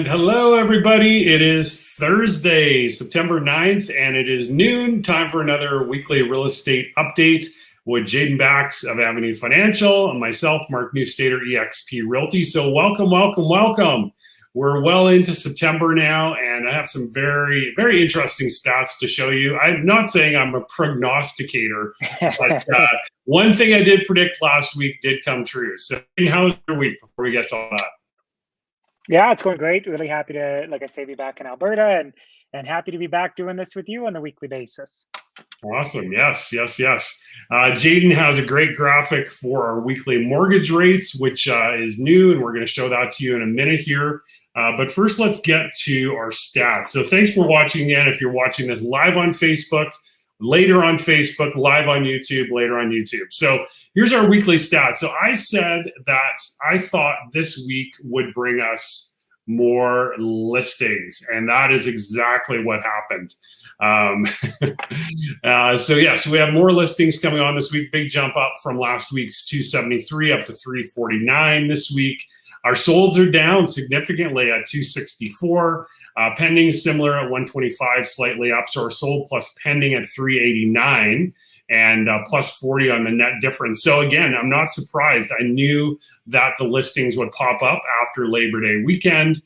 And hello, everybody. It is Thursday, September 9th, and it is noon. Time for another weekly real estate update with Jaden Bax of Avenue Financial and myself, Mark Newstater, eXp Realty. So welcome, welcome, welcome. We're well into September now, and I have some very, very interesting stats to show you. I'm not saying I'm a prognosticator, but one thing I did predict last week did come true. So how was your week before we get to all that? Yeah, it's going great. Really happy to, like I say, be back in Alberta and happy to be back doing this with you on a weekly basis. Awesome. Yes, yes, yes. Jaden has a great graphic for our weekly mortgage rates, which is new, and we're going to show that to you in a minute here. But first, let's get to our stats. So thanks for watching again. If you're watching this live on Facebook, later on Facebook, live on YouTube, later on YouTube. So here's our weekly stats. So I said that I thought this week would bring us more listings, and that is exactly what happened. So yes, we have more listings coming on this week. Big jump up from last week's 273 up to 349 this week. Our solds are down significantly at 264. Pending similar at 125, slightly up. So our sold plus pending at 389 and plus 40 on the net difference. So again, I'm not surprised. I knew that the listings would pop up after Labor Day weekend.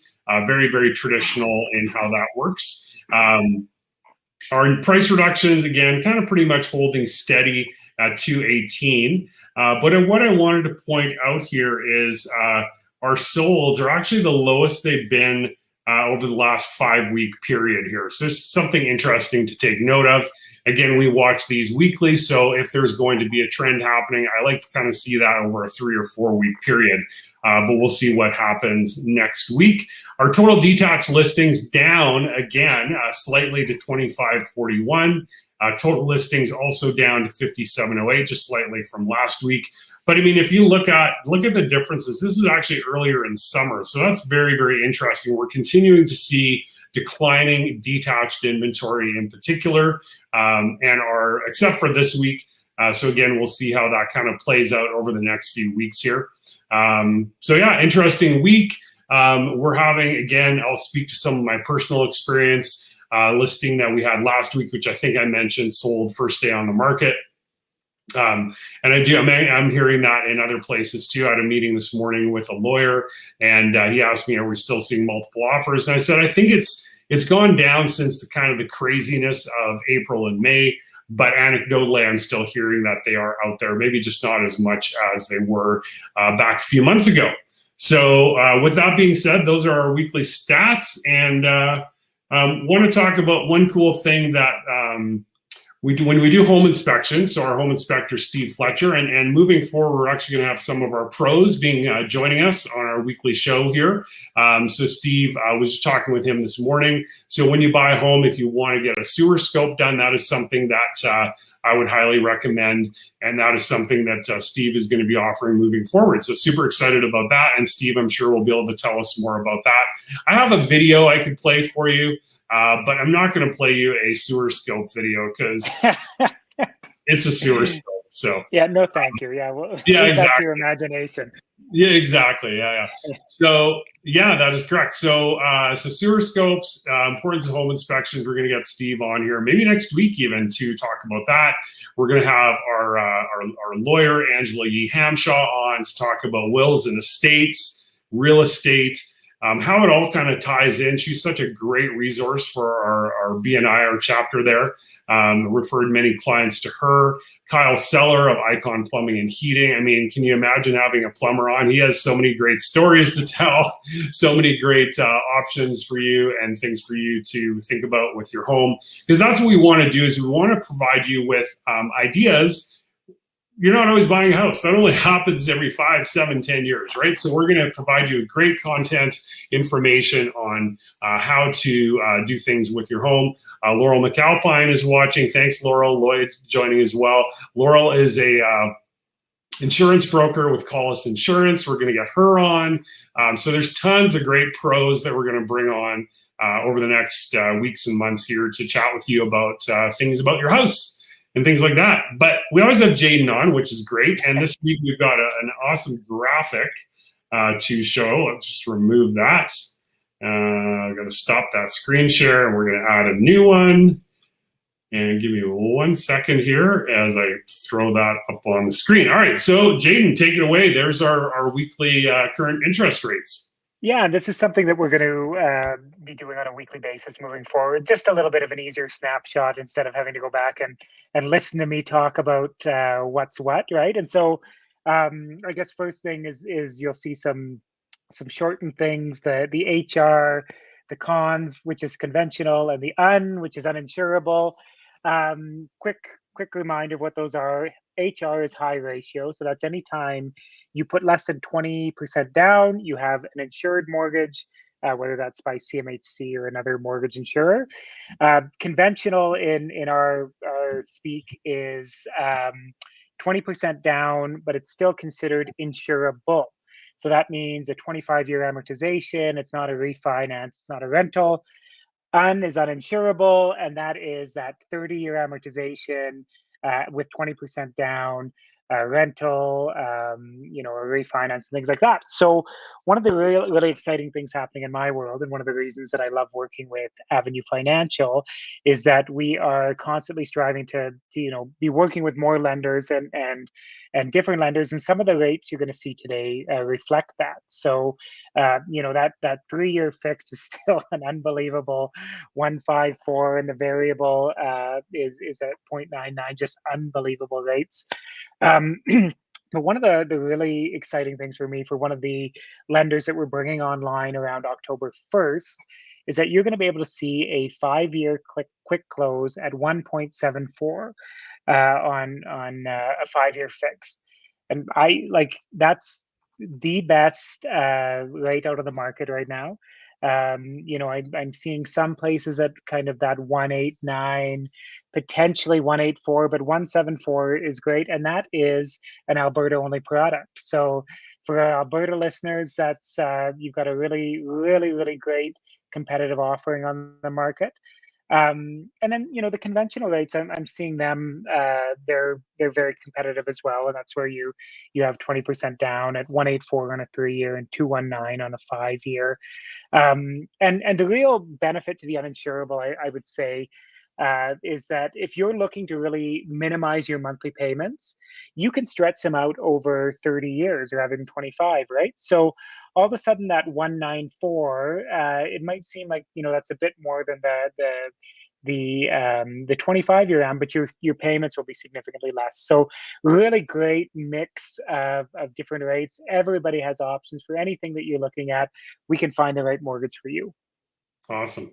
Very, very traditional in how that works. Our price reductions, again, kind of pretty much holding steady at 218. But what I wanted to point out here is our solds are actually the lowest they've been over the last 5-week period here. So there's something interesting to take note of. Again, we watch these weekly, so if there's going to be a trend happening, I like to kind of see that over a 3 or 4 week period. But we'll see what happens next week. Our total detached listings down again slightly to 2541. Total listings also down to 5708, just slightly from last week. But I mean, if you look at the differences, this is actually earlier in summer. So that's very, very interesting. We're continuing to see declining detached inventory in particular, except for this week. So again, we'll see how that kind of plays out over the next few weeks here. So yeah, interesting week. We're having, again, I'll speak to some of my personal experience, listing that we had last week, which I think I mentioned sold first day on the market. And I'm hearing that in other places too. I had a meeting this morning with a lawyer, and he asked me, are we still seeing multiple offers? And I said, I think it's gone down since the kind of the craziness of April and May, but anecdotally, I'm still hearing that they are out there, maybe just not as much as they were back a few months ago. So with that being said, those are our weekly stats, and want to talk about one cool thing that when we do home inspections. So our home inspector, Steve Fletcher, and moving forward, we're actually going to have some of our pros being joining us on our weekly show here. So Steve, I was just talking with him this morning. So when you buy a home, if you want to get a sewer scope done, that is something that I would highly recommend. And that is something that Steve is going to be offering moving forward. So super excited about that. And Steve, I'm sure, will be able to tell us more about that. I have a video I could play for you. But I'm not going to play you a sewer scope video because it's a sewer scope. So yeah, no, thank you. Yeah, well, yeah, exactly. Your imagination. Yeah, exactly. Yeah. So yeah, that is correct. So so sewer scopes, importance of home inspections. We're going to get Steve on here, maybe next week even, to talk about that. We're going to have our lawyer Angela Yee Hamshaw on to talk about wills and estates, real estate. How it all kind of ties in. She's such a great resource for our BNI, our chapter there. Referred many clients to her. Kyle Seller of Icon Plumbing and Heating. I mean, can you imagine having a plumber on? He has so many great stories to tell, so many great options for you and things for you to think about with your home. Because that's what we want to do, is we want to provide you with ideas. You're not always buying a house. That only happens every 5, 7, 10 years, right? So we're going to provide you with great content, information on how to do things with your home. Laurel McAlpine is watching. Thanks, Laurel. Lloyd joining as well. Laurel is a insurance broker with Collis Insurance. We're going to get her on. So there's tons of great pros that we're going to bring on over the next weeks and months here to chat with you about things about your house and things like that. But we always have Jaden on, which is great. And this week we've got an awesome graphic to show. Let's just remove that. I'm going to stop that screen share and we're going to add a new one. And give me 1 second here as I throw that up on the screen. All right, so Jayden, take it away. There's our weekly current interest rates. Yeah, and this is something that we're going to be doing on a weekly basis moving forward. Just a little bit of an easier snapshot instead of having to go back and listen to me talk about what's what, right? And so I guess first thing is you'll see some shortened things, the HR, the conv, which is conventional, and the which is uninsurable. Quick reminder of what those are. HR is high ratio, so that's any time you put less than 20% down, you have an insured mortgage, whether that's by CMHC or another mortgage insurer. Conventional in our speak is 20% down, but it's still considered insurable. So that means a 25-year amortization. It's not a refinance. It's not a rental. Is uninsurable, and that is that 30-year amortization with 20% down, rental, a refinance, and things like that. So one of the really exciting things happening in my world, and one of the reasons that I love working with Avenue Financial, is that we are constantly striving to be working with more lenders and different lenders, and some of the rates you're going to see today reflect that. So that 3-year fix is still an unbelievable 1.54, and the variable is at 0.99, just unbelievable rates. But one of the really exciting things for me, for one of the lenders that we're bringing online around October 1st, is that you're going to be able to see a 5-year quick close at 1.74 on a 5-year fix, and that's the best rate out of the market right now. I'm seeing some places at kind of that 189, potentially 184, but 174 is great, and that is an Alberta only product. So for our Alberta listeners, that's you've got a really, really, really great competitive offering on the market. And then the conventional rates, I'm seeing them, they're very competitive as well, and that's where you have 20% down at 184 on a 3-year and 219 on a 5-year. And the real benefit to the uninsurable, I would say, is that if you're looking to really minimize your monthly payments, you can stretch them out over 30 years rather than 25, right? So all of a sudden that 194, it might seem like that's a bit more than the 25-year am, but your payments will be significantly less. So really great mix of different rates. Everybody has options for anything that you're looking at. We can find the right mortgage for you. Awesome.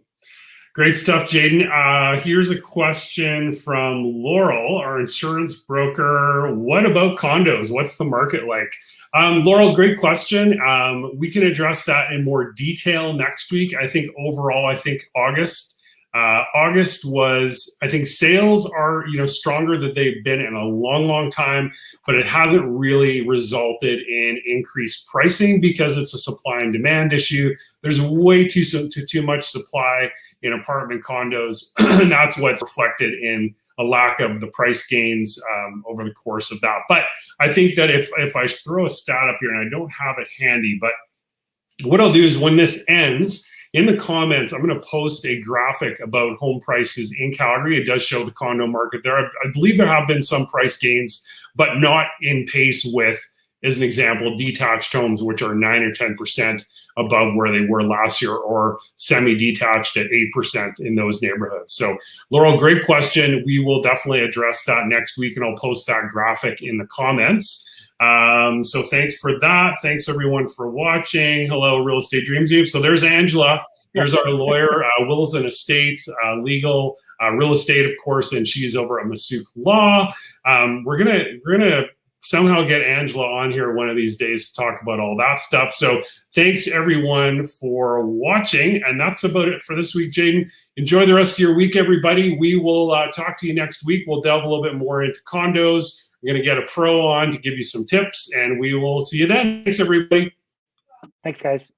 Great stuff, Jayden. Here's a question from Laurel, our insurance broker. What about condos? What's the market like? Laurel, great question. We can address that in more detail next week. I think overall, August was, I think sales are, stronger than they've been in a long, long time, but it hasn't really resulted in increased pricing because it's a supply and demand issue. There's way too much supply in apartment condos, and that's what's reflected in a lack of the price gains over the course of that. But I think that if I throw a stat up here, and I don't have it handy, but what I'll do is when this ends, in the comments, I'm going to post a graphic about home prices in Calgary. It does show the condo market there. I believe there have been some price gains, but not in pace with, as an example, detached homes, which are 9 or 10% above where they were last year, or semi-detached at 8% in those neighborhoods. So, Laurel, great question. We will definitely address that next week, and I'll post that graphic in the comments. So thanks for that. Thanks everyone for watching. Hello, Real Estate Dream Team. So there's Angela. There's our lawyer, Wilson Estates, legal, real estate, of course, and she's over at Massouk Law. We're gonna somehow get Angela on here one of these days to talk about all that stuff. So thanks everyone for watching, and that's about it for this week. Jayden, enjoy the rest of your week, everybody. We will talk to you next week. We'll delve a little bit more into condos. We're going to get a pro on to give you some tips, and we will see you then. Thanks, everybody. Thanks, guys.